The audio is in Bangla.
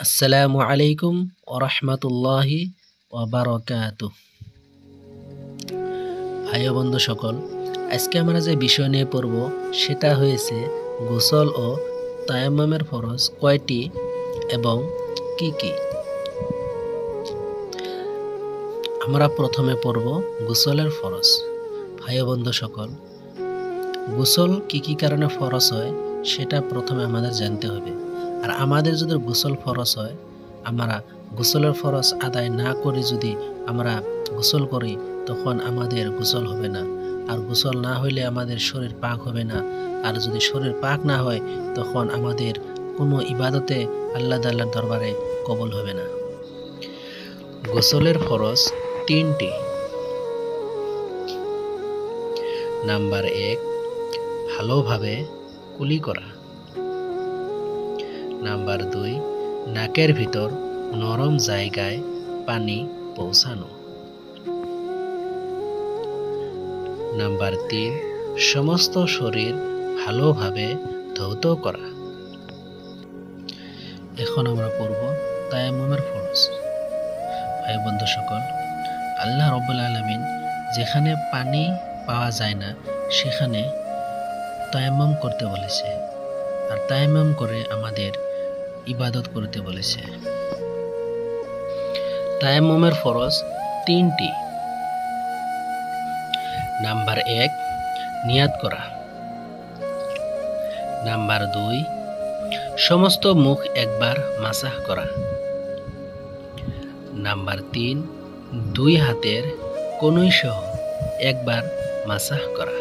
আসসালামু আলাইকুম ওয়া রাহমাতুল্লাহি ওয়া বারাকাতুহু। ভাই ও বন্ধু সকল, আজকে আমরা যে বিষয় নিয়ে পড়ব সেটা হয়েছে গোসল ও তায়াম্মুমের ফরজ কয়টি এবং কি কি। আমরা প্রথমে পড়ব গোসলের ফরজ। ভাই ও বন্ধু সকল, গোসল কি কি কারণে ফরজ হয় সেটা প্রথমে আমাদের জানতে হবে। আর আমাদের যদি গোসল ফরজ হয়, আমরা গোসলের ফরজ আদায় না করে যদি আমরা গোসল করি তখন আমাদের গোসল হবে না। আর গোসল না হইলে আমাদের শরীর পাক হবে না। আর যদি শরীর পাক না হয় তখন আমাদের কোনো ইবাদতে আল্লাহ তাআলার দরবারে কবুল হবে না। গোসলের ফরজ তিনটি। নাম্বার 1, ভালোভাবে কুলি করা। নাম্বার 2, নাকের ভিতর নরম জায়গায় পানি পৌঁছানো। নাম্বার 3, সমস্ত শরীর ভালোভাবে ধৌত করা। এখন আমরা পড়ব তায়াম্মুমের ফরজ। ভাই বন্ধু সকল, আল্লাহ রাব্বুল আলামিন যেখানে পানি পাওয়া যায় না সেখানে তায়াম্মুম করতে বলেছে, আর তায়াম্মুম করে আমাদের ইবাদত করতে বলেছে। তায়াম্মুমের ফরজ তিনটি। নাম্বার 1, নিয়াত করা। নাম্বার 2, সমস্ত মুখ একবার মাসাহ করা। নাম্বার 3, দুই হাতের কনুই সহ একবার মাসাহ করা।